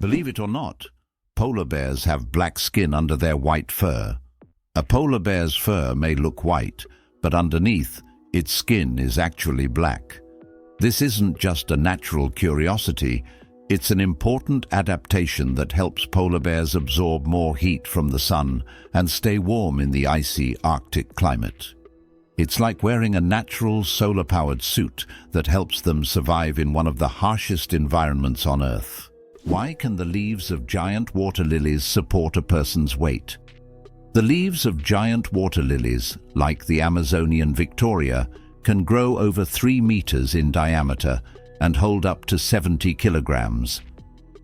Believe it or not, polar bears have black skin under their white fur. A polar bear's fur may look white, but underneath, its skin is actually black. This isn't just a natural curiosity, it's an important adaptation that helps polar bears absorb more heat from the sun and stay warm in the icy Arctic climate. It's like wearing a natural solar-powered suit that helps them survive in one of the harshest environments on Earth. Why can the leaves of giant water lilies support a person's weight? The leaves of giant water lilies, like the Amazonian Victoria, can grow over 3 meters in diameter and hold up to 70 kilograms.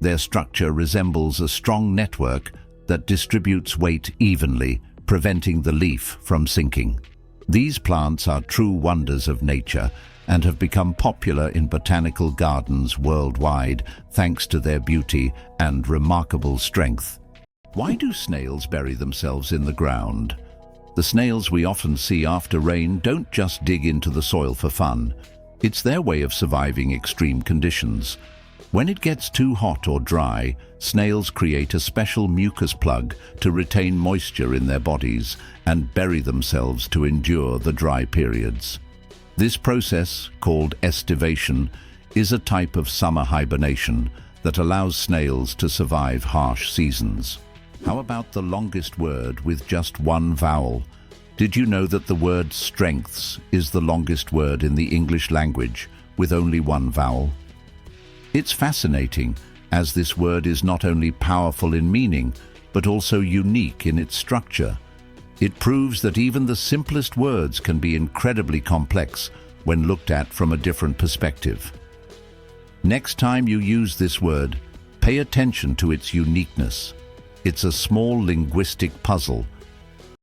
Their structure resembles a strong network that distributes weight evenly, preventing the leaf from sinking. These plants are true wonders of nature and have become popular in botanical gardens worldwide thanks to their beauty and remarkable strength. Why do snails bury themselves in the ground? The snails we often see after rain don't just dig into the soil for fun. It's their way of surviving extreme conditions. When it gets too hot or dry, snails create a special mucus plug to retain moisture in their bodies and bury themselves to endure the dry periods. This process, called estivation, is a type of summer hibernation that allows snails to survive harsh seasons. How about the longest word with just one vowel? Did you know that the word strengths is the longest word in the English language with only one vowel? It's fascinating, as this word is not only powerful in meaning, but also unique in its structure. It proves that even the simplest words can be incredibly complex when looked at from a different perspective. Next time you use this word, pay attention to its uniqueness. It's a small linguistic puzzle.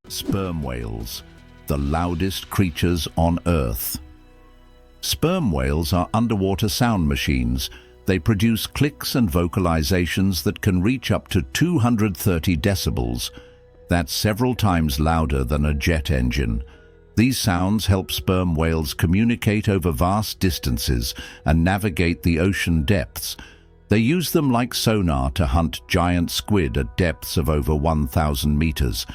Sperm whales, the loudest creatures on Earth. Sperm whales are underwater sound machines. They produce clicks and vocalizations that can reach up to 230 decibels. That's several times louder than a jet engine. These sounds help sperm whales communicate over vast distances and navigate the ocean depths. They use them like sonar to hunt giant squid at depths of over 1,000 meters.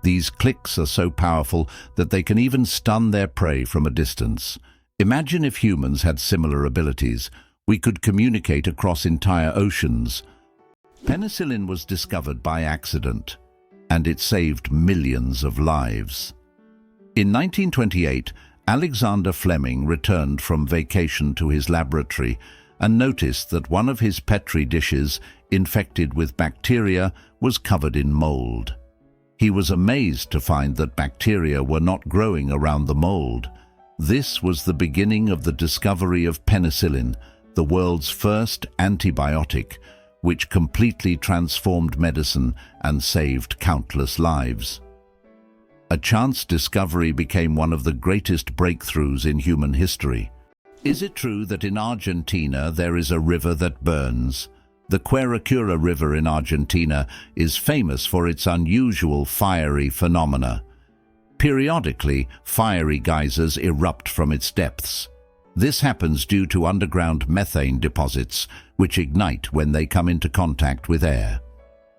These clicks are so powerful that they can even stun their prey from a distance. Imagine if humans had similar abilities. We could communicate across entire oceans. Penicillin was discovered by accident, and it saved millions of lives. In 1928, Alexander Fleming returned from vacation to his laboratory and noticed that one of his Petri dishes, infected with bacteria, was covered in mold. He was amazed to find that bacteria were not growing around the mold. This was the beginning of the discovery of penicillin, the world's first antibiotic, which completely transformed medicine and saved countless lives. A chance discovery became one of the greatest breakthroughs in human history. Is it true that in Argentina there is a river that burns? The Quirecura River in Argentina is famous for its unusual fiery phenomena. Periodically, fiery geysers erupt from its depths. This happens due to underground methane deposits, which ignite when they come into contact with air.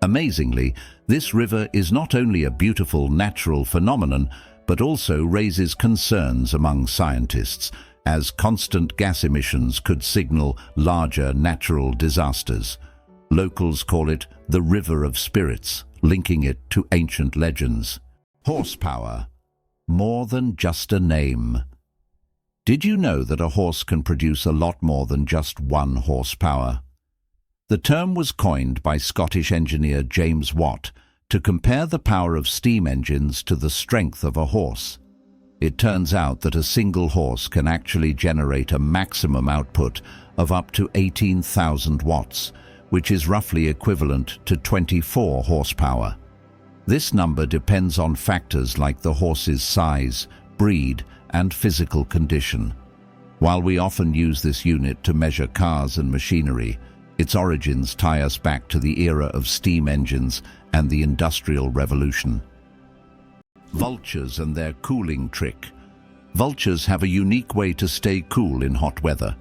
Amazingly, this river is not only a beautiful natural phenomenon, but also raises concerns among scientists, as constant gas emissions could signal larger natural disasters. Locals call it the River of Spirits, linking it to ancient legends. Horsepower. More than just a name. Did you know that a horse can produce a lot more than just 1 horsepower? The term was coined by Scottish engineer James Watt to compare the power of steam engines to the strength of a horse. It turns out that a single horse can actually generate a maximum output of up to 18,000 watts, which is roughly equivalent to 24 horsepower. This number depends on factors like the horse's size, breed, and physical condition. While we often use this unit to measure cars and machinery, its origins tie us back to the era of steam engines and the Industrial Revolution. Vultures and their cooling trick. Vultures have a unique way to stay cool in hot weather.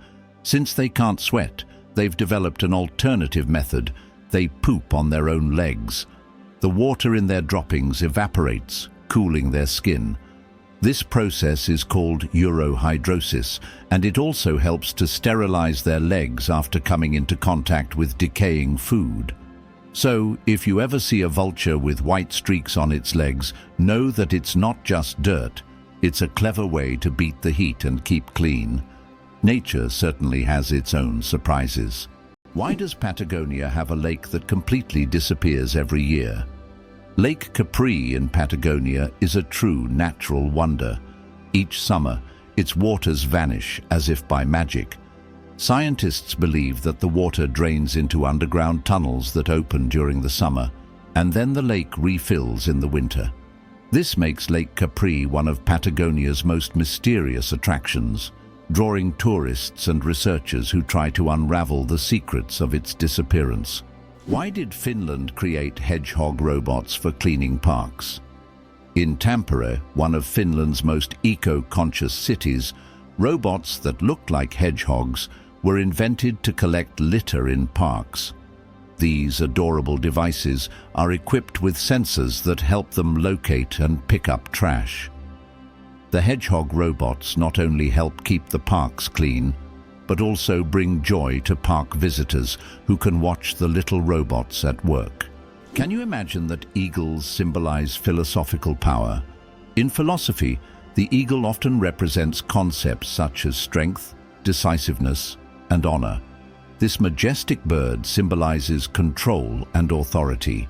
Since they can't sweat, they've developed an alternative method. They poop on their own legs. The water in their droppings evaporates, cooling their skin. This process is called urohydrosis, and it also helps to sterilize their legs after coming into contact with decaying food. So, if you ever see a vulture with white streaks on its legs, know that it's not just dirt. It's a clever way to beat the heat and keep clean. Nature certainly has its own surprises. Why does Patagonia have a lake that completely disappears every year? Lake Capri in Patagonia is a true natural wonder. Each summer, its waters vanish as if by magic. Scientists believe that the water drains into underground tunnels that open during the summer, and then the lake refills in the winter. This makes Lake Capri one of Patagonia's most mysterious attractions, drawing tourists and researchers who try to unravel the secrets of its disappearance. Why did Finland create hedgehog robots for cleaning parks? In Tampere, one of Finland's most eco-conscious cities, robots that looked like hedgehogs were invented to collect litter in parks. These adorable devices are equipped with sensors that help them locate and pick up trash. The hedgehog robots not only help keep the parks clean, but also bring joy to park visitors who can watch the little robots at work. Can you imagine that eagles symbolize philosophical power? In philosophy, the eagle often represents concepts such as strength, decisiveness, and honor. This majestic bird symbolizes control and authority.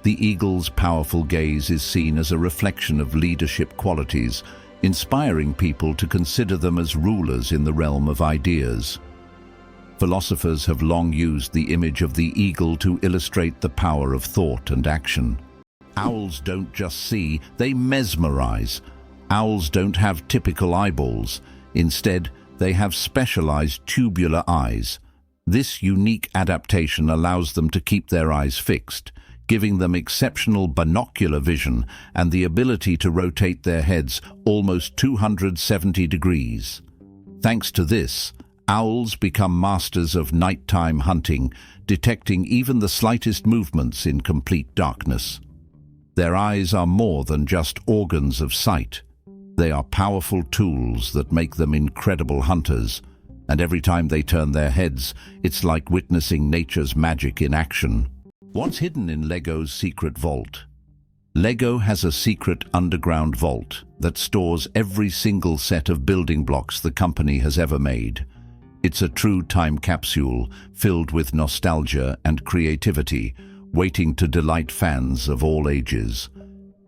The eagle's powerful gaze is seen as a reflection of leadership qualities, inspiring people to consider them as rulers in the realm of ideas. Philosophers have long used the image of the eagle to illustrate the power of thought and action. Owls don't just see, they mesmerize. Owls don't have typical eyeballs. Instead, they have specialized tubular eyes. This unique adaptation allows them to keep their eyes fixed, giving them exceptional binocular vision and the ability to rotate their heads almost 270 degrees. Thanks to this, owls become masters of nighttime hunting, detecting even the slightest movements in complete darkness. Their eyes are more than just organs of sight. They are powerful tools that make them incredible hunters, and every time they turn their heads, it's like witnessing nature's magic in action. What's hidden in Lego's secret vault? Lego has a secret underground vault that stores every single set of building blocks the company has ever made. It's a true time capsule filled with nostalgia and creativity, waiting to delight fans of all ages.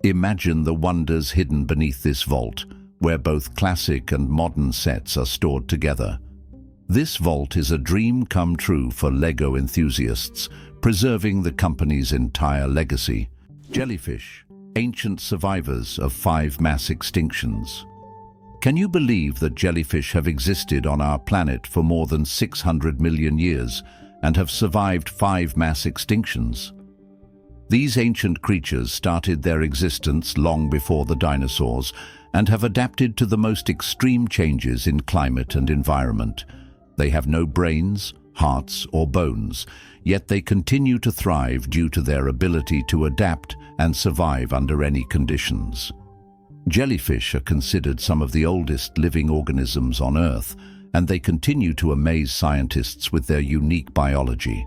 Imagine the wonders hidden beneath this vault, where both classic and modern sets are stored together. This vault is a dream come true for Lego enthusiasts, preserving the company's entire legacy. Jellyfish, ancient survivors of 5 mass extinctions. Can you believe that jellyfish have existed on our planet for more than 600 million years and have survived 5 mass extinctions? These ancient creatures started their existence long before the dinosaurs and have adapted to the most extreme changes in climate and environment. They have no brains, hearts, or bones, yet they continue to thrive due to their ability to adapt and survive under any conditions. Jellyfish are considered some of the oldest living organisms on Earth, and they continue to amaze scientists with their unique biology.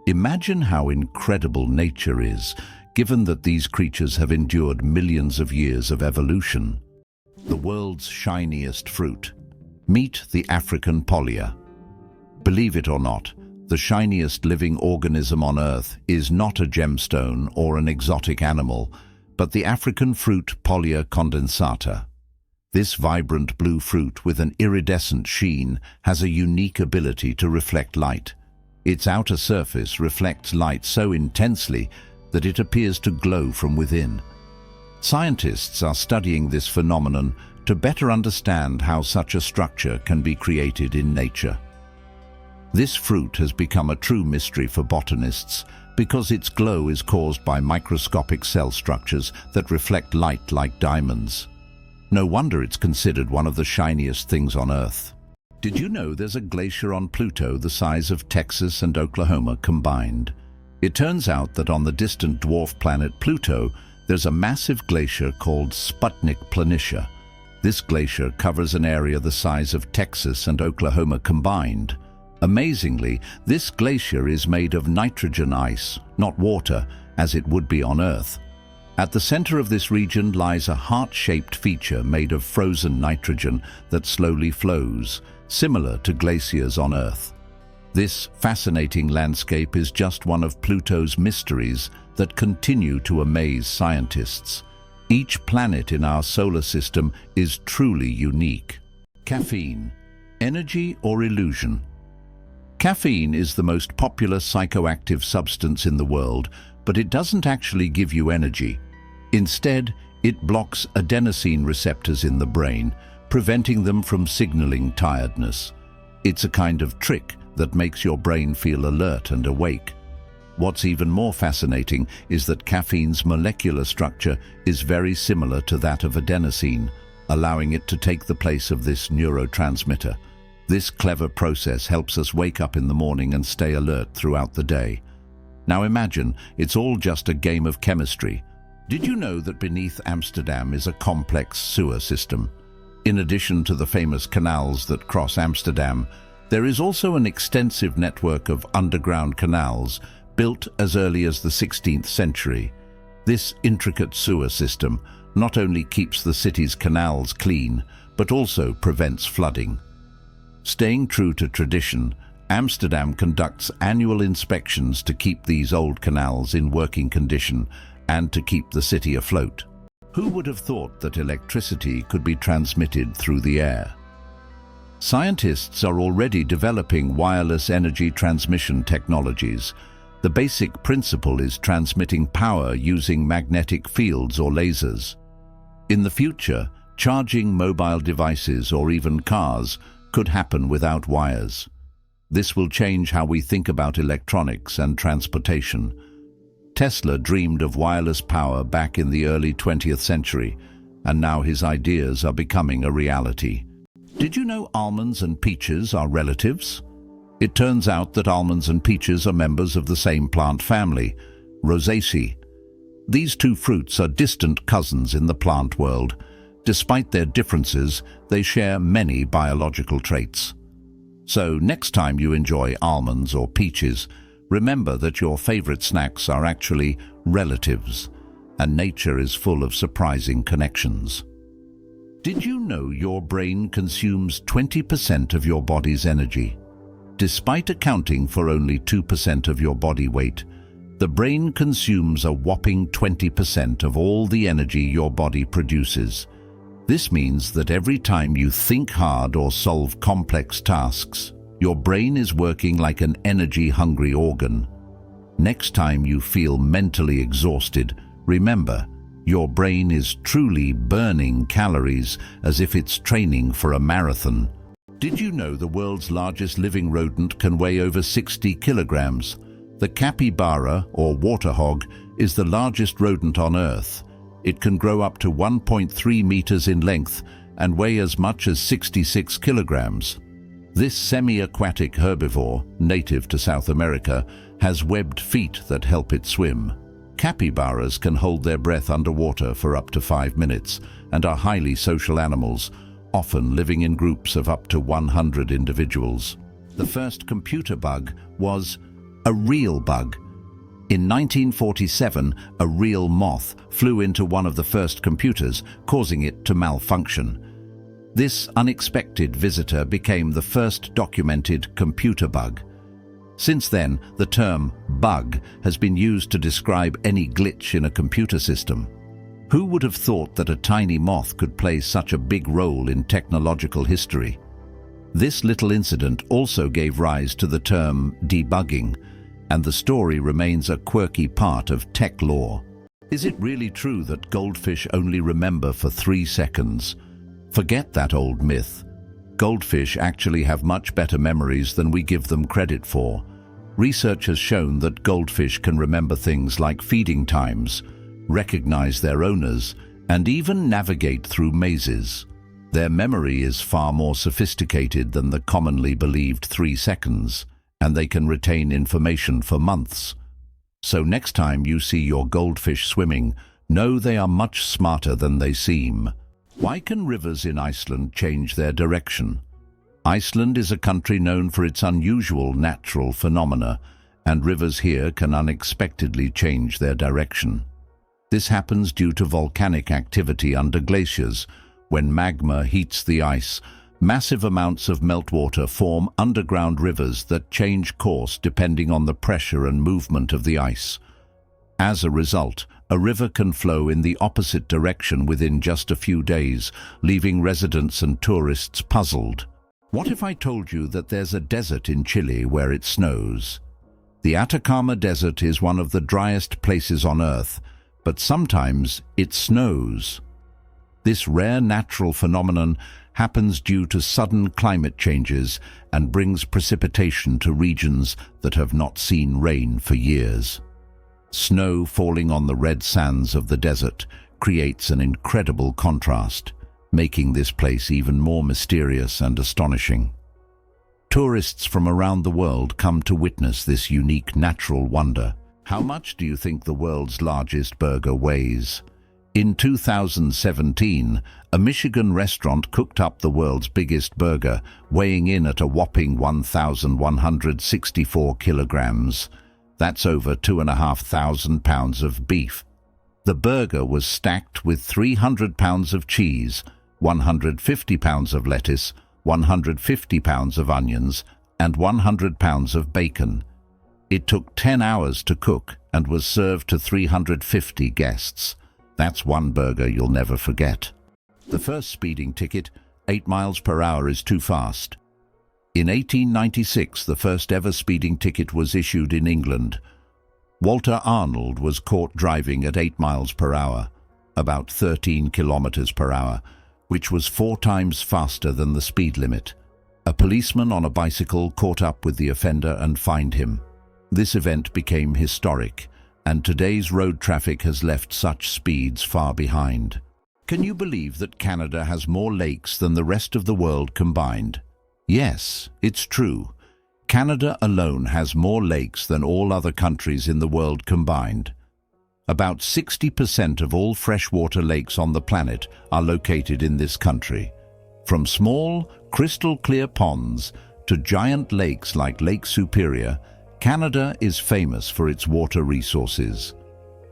Imagine how incredible nature is, given that these creatures have endured millions of years of evolution. The world's shiniest fruit. Meet the African Pollia. Believe it or not, the shiniest living organism on Earth is not a gemstone or an exotic animal, but the African fruit Pollia condensata. This vibrant blue fruit with an iridescent sheen has a unique ability to reflect light. Its outer surface reflects light so intensely that it appears to glow from within. Scientists are studying this phenomenon to better understand how such a structure can be created in nature. This fruit has become a true mystery for botanists because its glow is caused by microscopic cell structures that reflect light like diamonds. No wonder it's considered one of the shiniest things on Earth. Did you know there's a glacier on Pluto the size of Texas and Oklahoma combined? It turns out that on the distant dwarf planet Pluto, there's a massive glacier called Sputnik Planitia. This glacier covers an area the size of Texas and Oklahoma combined. Amazingly, this glacier is made of nitrogen ice, not water, as it would be on Earth. At the center of this region lies a heart-shaped feature made of frozen nitrogen that slowly flows, similar to glaciers on Earth. This fascinating landscape is just one of Pluto's mysteries that continue to amaze scientists. Each planet in our solar system is truly unique. Caffeine, energy or illusion? Caffeine is the most popular psychoactive substance in the world, but it doesn't actually give you energy. Instead, it blocks adenosine receptors in the brain, preventing them from signaling tiredness. It's a kind of trick that makes your brain feel alert and awake. What's even more fascinating is that caffeine's molecular structure is very similar to that of adenosine, allowing it to take the place of this neurotransmitter. This clever process helps us wake up in the morning and stay alert throughout the day. Now imagine, it's all just a game of chemistry. Did you know that beneath Amsterdam is a complex sewer system? In addition to the famous canals that cross Amsterdam, there is also an extensive network of underground canals built as early as the 16th century. This intricate sewer system not only keeps the city's canals clean, but also prevents flooding. Staying true to tradition, Amsterdam conducts annual inspections to keep these old canals in working condition and to keep the city afloat. Who would have thought that electricity could be transmitted through the air? Scientists are already developing wireless energy transmission technologies. The basic principle is transmitting power using magnetic fields or lasers. In the future, charging mobile devices or even cars could happen without wires. This will change how we think about electronics and transportation. Tesla dreamed of wireless power back in the early 20th century, and now his ideas are becoming a reality. Did you know almonds and peaches are relatives? It turns out that almonds and peaches are members of the same plant family, Rosaceae. These two fruits are distant cousins in the plant world. Despite their differences, they share many biological traits. So next time you enjoy almonds or peaches, remember that your favorite snacks are actually relatives, and nature is full of surprising connections. Did you know your brain consumes 20% of your body's energy? Despite accounting for only 2% of your body weight, the brain consumes a whopping 20% of all the energy your body produces. This means that every time you think hard or solve complex tasks, your brain is working like an energy-hungry organ. Next time you feel mentally exhausted, remember, your brain is truly burning calories as if it's training for a marathon. Did you know the world's largest living rodent can weigh over 60 kilograms? The capybara, or water hog, is the largest rodent on Earth. It can grow up to 1.3 meters in length and weigh as much as 66 kilograms. This semi-aquatic herbivore, native to South America, has webbed feet that help it swim. Capybaras can hold their breath underwater for up to 5 minutes and are highly social animals, often living in groups of up to 100 individuals. The first computer bug was a real bug. In 1947, a real moth flew into one of the first computers, causing it to malfunction. This unexpected visitor became the first documented computer bug. Since then, the term bug has been used to describe any glitch in a computer system. Who would have thought that a tiny moth could play such a big role in technological history? This little incident also gave rise to the term debugging, and the story remains a quirky part of tech lore. Is it really true that goldfish only remember for 3 seconds? Forget that old myth. Goldfish actually have much better memories than we give them credit for. Research has shown that goldfish can remember things like feeding times, recognize their owners, and even navigate through mazes. Their memory is far more sophisticated than the commonly believed 3 seconds, and they can retain information for months. So next time you see your goldfish swimming, know they are much smarter than they seem. Why can rivers in Iceland change their direction? Iceland is a country known for its unusual natural phenomena, and rivers here can unexpectedly change their direction. This happens due to volcanic activity under glaciers. When magma heats the ice, massive amounts of meltwater form underground rivers that change course depending on the pressure and movement of the ice. As a result, a river can flow in the opposite direction within just a few days, leaving residents and tourists puzzled. What if I told you that there's a desert in Chile where it snows? The Atacama Desert is one of the driest places on Earth, but sometimes it snows. This rare natural phenomenon happens due to sudden climate changes and brings precipitation to regions that have not seen rain for years. Snow falling on the red sands of the desert creates an incredible contrast, making this place even more mysterious and astonishing. Tourists from around the world come to witness this unique natural wonder. How much do you think the world's largest burger weighs? In 2017, a Michigan restaurant cooked up the world's biggest burger, weighing in at a whopping 1,164 kilograms. That's over 2,500 pounds of beef. The burger was stacked with 300 pounds of cheese, 150 pounds of lettuce, 150 pounds of onions, and 100 pounds of bacon. It took 10 hours to cook and was served to 350 guests. That's one burger you'll never forget. The first speeding ticket, 8 miles per hour, is too fast. In 1896, the first ever speeding ticket was issued in England. Walter Arnold was caught driving at 8 miles per hour, about 13 kilometers per hour, which was 4 times faster than the speed limit. A policeman on a bicycle caught up with the offender and fined him. This event became historic, and today's road traffic has left such speeds far behind. Can you believe that Canada has more lakes than the rest of the world combined? Yes, it's true. Canada alone has more lakes than all other countries in the world combined. About 60% of all freshwater lakes on the planet are located in this country. From small, crystal-clear ponds to giant lakes like Lake Superior, Canada is famous for its water resources.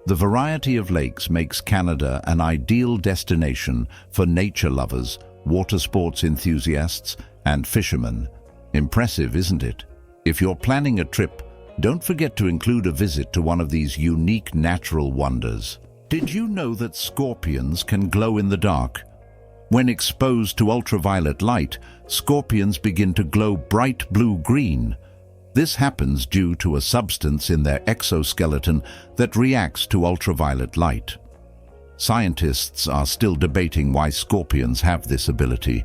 The variety of lakes makes Canada an ideal destination for nature lovers, water sports enthusiasts, and fishermen. Impressive, isn't it? If you're planning a trip, don't forget to include a visit to one of these unique natural wonders. Did you know that scorpions can glow in the dark? When exposed to ultraviolet light, scorpions begin to glow bright blue-green. This happens due to a substance in their exoskeleton that reacts to ultraviolet light. Scientists are still debating why scorpions have this ability.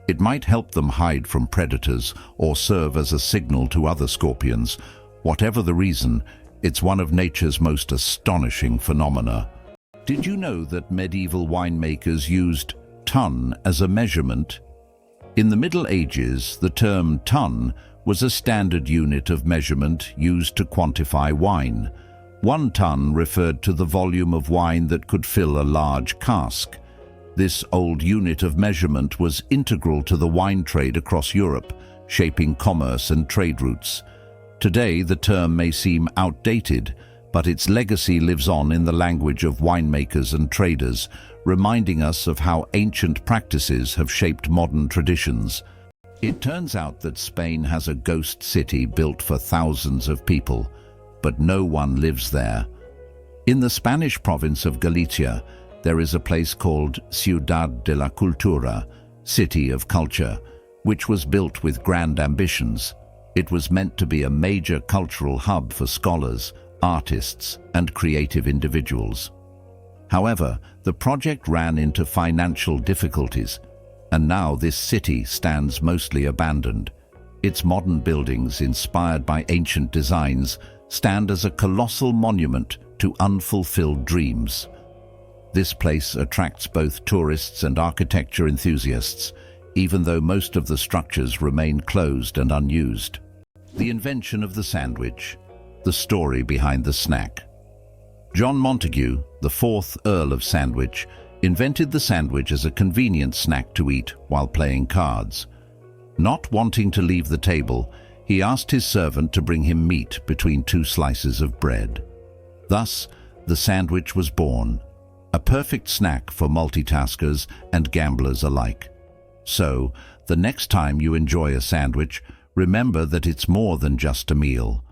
It might help them hide from predators or serve as a signal to other scorpions. Whatever the reason, it's one of nature's most astonishing phenomena. Did you know that medieval winemakers used ton as a measurement? In the Middle Ages, the term ton was a standard unit of measurement used to quantify wine. 1 ton referred to the volume of wine that could fill a large cask. This old unit of measurement was integral to the wine trade across Europe, shaping commerce and trade routes. Today, the term may seem outdated, but its legacy lives on in the language of winemakers and traders, reminding us of how ancient practices have shaped modern traditions. It turns out that Spain has a ghost city built for thousands of people, but no one lives there. In the Spanish province of Galicia, there is a place called Ciudad de la Cultura, City of Culture, which was built with grand ambitions. It was meant to be a major cultural hub for scholars, artists, and creative individuals. However, the project ran into financial difficulties, and now this city stands mostly abandoned. Its modern buildings, inspired by ancient designs, stand as a colossal monument to unfulfilled dreams. This place attracts both tourists and architecture enthusiasts, even though most of the structures remain closed and unused. The invention of the sandwich. the story behind the snack. John Montagu, the 4th Earl of Sandwich, invented the sandwich as a convenient snack to eat while playing cards. Not wanting to leave the table, he asked his servant to bring him meat between 2 slices of bread. Thus, the sandwich was born, a perfect snack for multitaskers and gamblers alike. So, the next time you enjoy a sandwich, remember that it's more than just a meal.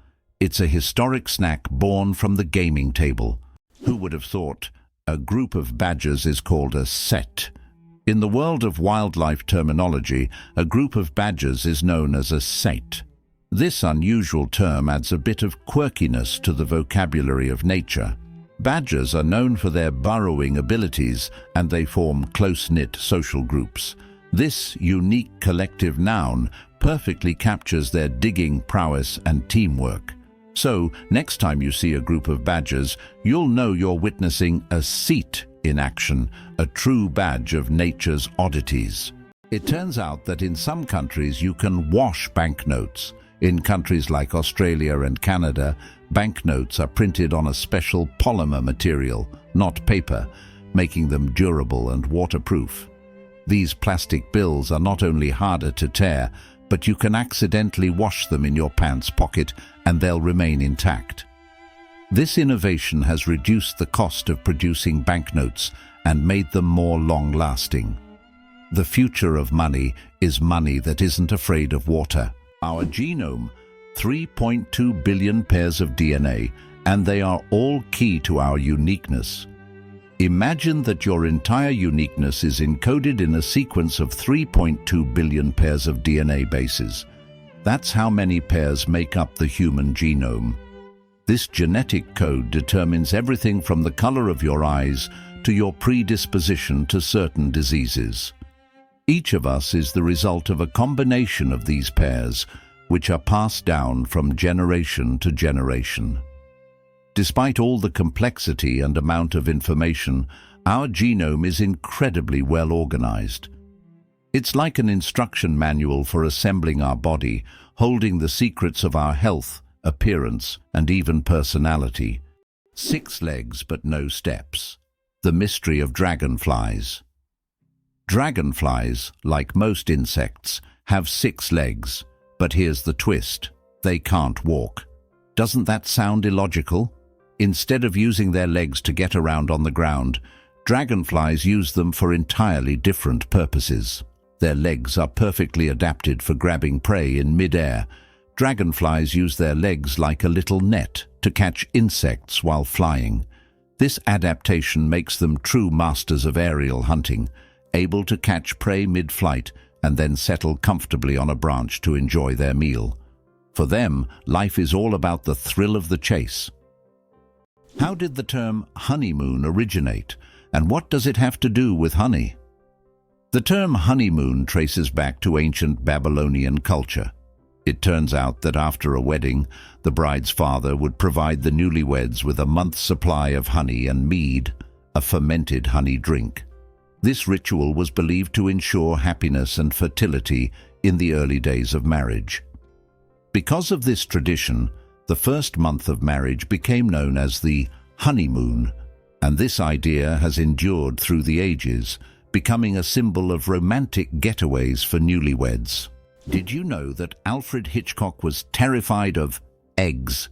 It's a historic snack born from the gaming table. Who would have thought a group of badgers is called a cete? In the world of wildlife terminology, a group of badgers is known as a cete. This unusual term adds a bit of quirkiness to the vocabulary of nature. Badgers are known for their burrowing abilities, and they form close-knit social groups. This unique collective noun perfectly captures their digging prowess and teamwork. So, next time you see a group of badgers, you'll know you're witnessing a cete in action, a true badge of nature's oddities. It turns out that in some countries you can wash banknotes. In countries like Australia and Canada, banknotes are printed on a special polymer material, not paper, making them durable and waterproof. These plastic bills are not only harder to tear, but you can accidentally wash them in your pants pocket and they'll remain intact. This innovation has reduced the cost of producing banknotes and made them more long-lasting. The future of money is money that isn't afraid of water. Our genome, 3.2 billion pairs of DNA, and they are all key to our uniqueness. Imagine that your entire uniqueness is encoded in a sequence of 3.2 billion pairs of DNA bases. That's how many pairs make up the human genome. This genetic code determines everything from the color of your eyes to your predisposition to certain diseases. Each of us is the result of a combination of these pairs, which are passed down from generation to generation. Despite all the complexity and amount of information, our genome is incredibly well organized. It's like an instruction manual for assembling our body, holding the secrets of our health, appearance, and even personality. 6 legs but no steps. The mystery of dragonflies. Dragonflies, like most insects, have 6 legs, but here's the twist: they can't walk. Doesn't that sound illogical? Instead of using their legs to get around on the ground, dragonflies use them for entirely different purposes. Their legs are perfectly adapted for grabbing prey in mid-air. Dragonflies use their legs like a little net to catch insects while flying. This adaptation makes them true masters of aerial hunting, able to catch prey mid-flight and then settle comfortably on a branch to enjoy their meal. For them, life is all about the thrill of the chase. How did the term honeymoon originate, and what does it have to do with honey? The term honeymoon traces back to ancient Babylonian culture. It turns out that after a wedding, the bride's father would provide the newlyweds with a month's supply of honey and mead, a fermented honey drink. This ritual was believed to ensure happiness and fertility in the early days of marriage. Because of this tradition, the first month of marriage became known as the honeymoon, and this idea has endured through the ages, becoming a symbol of romantic getaways for newlyweds. Did you know that Alfred Hitchcock was terrified of eggs?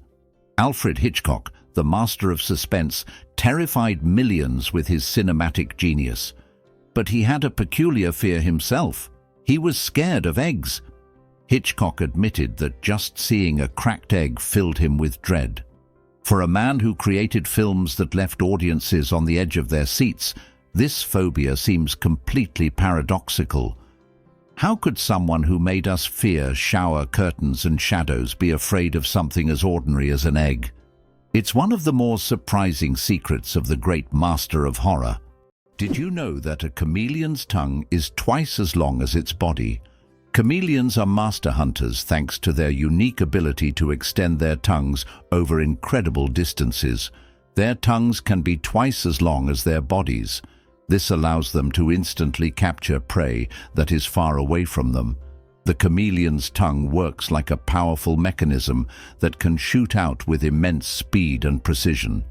Alfred Hitchcock, the master of suspense, terrified millions with his cinematic genius. But he had a peculiar fear himself. He was scared of eggs. Hitchcock admitted that just seeing a cracked egg filled him with dread. For a man who created films that left audiences on the edge of their seats, this phobia seems completely paradoxical. How could someone who made us fear shower curtains and shadows be afraid of something as ordinary as an egg? It's one of the more surprising secrets of the great master of horror. Did you know that a chameleon's tongue is twice as long as its body? Chameleons are master hunters thanks to their unique ability to extend their tongues over incredible distances. Their tongues can be twice as long as their bodies. This allows them to instantly capture prey that is far away from them. The chameleon's tongue works like a powerful mechanism that can shoot out with immense speed and precision.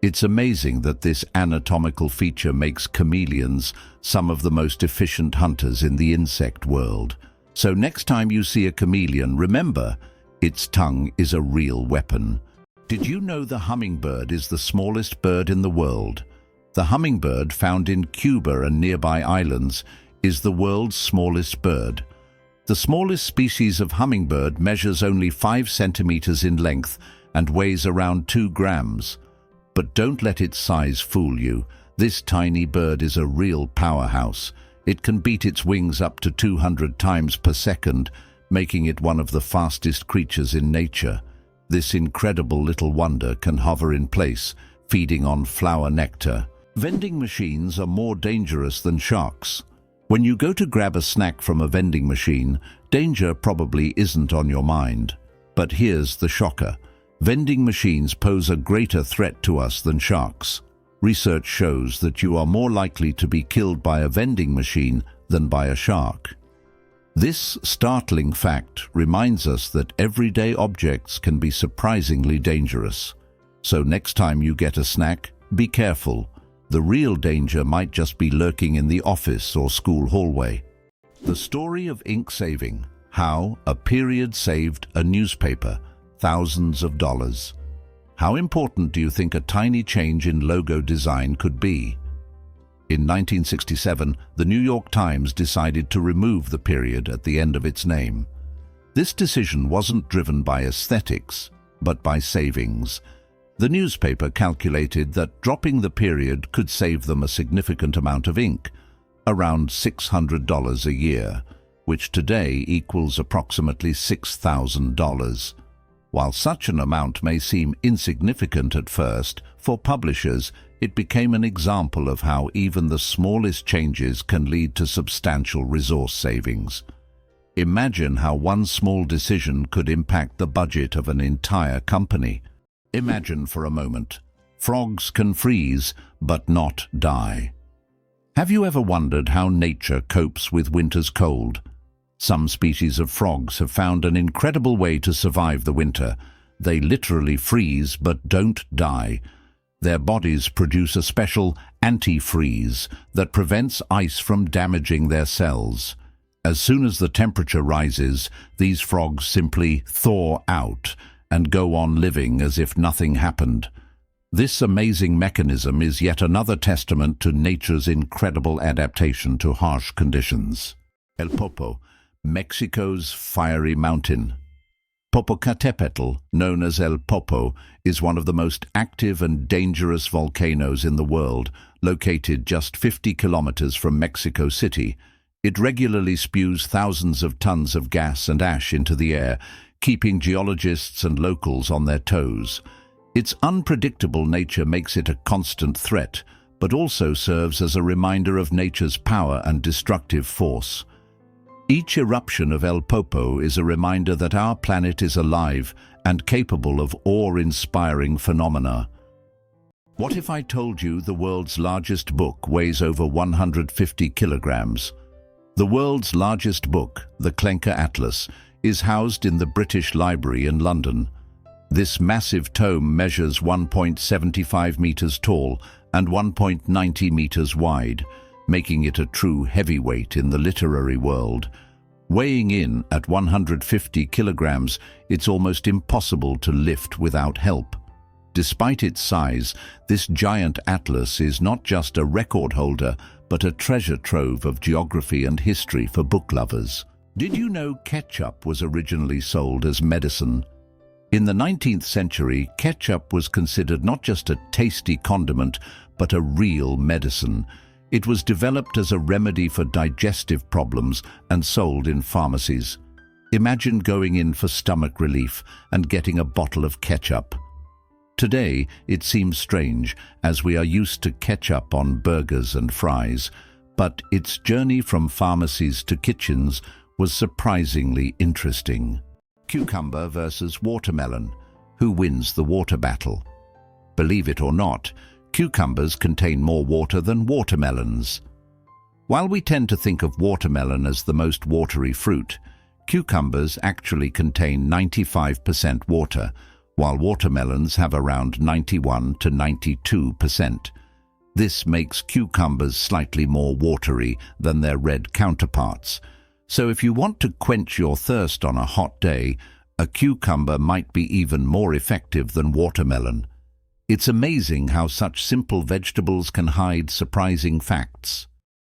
It's amazing that this anatomical feature makes chameleons some of the most efficient hunters in the insect world. So next time you see a chameleon, remember, its tongue is a real weapon. Did you know the hummingbird is the smallest bird in the world? The hummingbird, found in Cuba and nearby islands, is the world's smallest bird. The smallest species of hummingbird measures only 5 centimeters in length and weighs around 2 grams. But don't let its size fool you. This tiny bird is a real powerhouse. It can beat its wings up to 200 times per second, making it one of the fastest creatures in nature. This incredible little wonder can hover in place, feeding on flower nectar. Vending machines are more dangerous than sharks. When you go to grab a snack from a vending machine, danger probably isn't on your mind. But here's the shocker. Vending machines pose a greater threat to us than sharks. Research shows that you are more likely to be killed by a vending machine than by a shark. This startling fact reminds us that everyday objects can be surprisingly dangerous. So next time you get a snack, be careful. The real danger might just be lurking in the office or school hallway. The story of ink saving. How a period saved a newspaper thousands of dollars. How important do you think a tiny change in logo design could be? In 1967, the New York Times decided to remove the period at the end of its name. This decision wasn't driven by aesthetics, but by savings. The newspaper calculated that dropping the period could save them a significant amount of ink, around $600 a year, which today equals approximately $6,000. While such an amount may seem insignificant at first, for publishers, it became an example of how even the smallest changes can lead to substantial resource savings. Imagine how one small decision could impact the budget of an entire company. Imagine for a moment. Frogs can freeze, but not die. Have you ever wondered how nature copes with winter's cold? Some species of frogs have found an incredible way to survive the winter. They literally freeze but don't die. Their bodies produce a special antifreeze that prevents ice from damaging their cells. As soon as the temperature rises, these frogs simply thaw out and go on living as if nothing happened. This amazing mechanism is yet another testament to nature's incredible adaptation to harsh conditions. El Popo, Mexico's fiery mountain. Popocatépetl, known as El Popo, is one of the most active and dangerous volcanoes in the world, located just 50 kilometers from Mexico City. It regularly spews thousands of tons of gas and ash into the air, keeping geologists and locals on their toes. Its unpredictable nature makes it a constant threat, but also serves as a reminder of nature's power and destructive force. Each eruption of El Popo is a reminder that our planet is alive and capable of awe-inspiring phenomena. What if I told you the world's largest book weighs over 150 kilograms? The world's largest book, the Clenker Atlas, is housed in the British Library in London. This massive tome measures 1.75 meters tall and 1.90 meters wide, making it a true heavyweight in the literary world. Weighing in at 150 kilograms, it's almost impossible to lift without help. Despite its size, this giant atlas is not just a record holder, but a treasure trove of geography and history for book lovers. Did you know ketchup was originally sold as medicine? In the 19th century, ketchup was considered not just a tasty condiment, but a real medicine. It was developed as a remedy for digestive problems and sold in pharmacies. Imagine going in for stomach relief and getting a bottle of ketchup. Today, it seems strange, as we are used to ketchup on burgers and fries, but its journey from pharmacies to kitchens was surprisingly interesting. Cucumber versus watermelon. Who wins the water battle? Believe it or not, cucumbers contain more water than watermelons. While we tend to think of watermelon as the most watery fruit, Cucumbers actually contain 95% water, while watermelons have around 91 to 92%. This makes cucumbers slightly more watery than their red counterparts. So if you want to quench your thirst on a hot day, a cucumber might be even more effective than watermelon. It's amazing how such simple vegetables can hide surprising facts.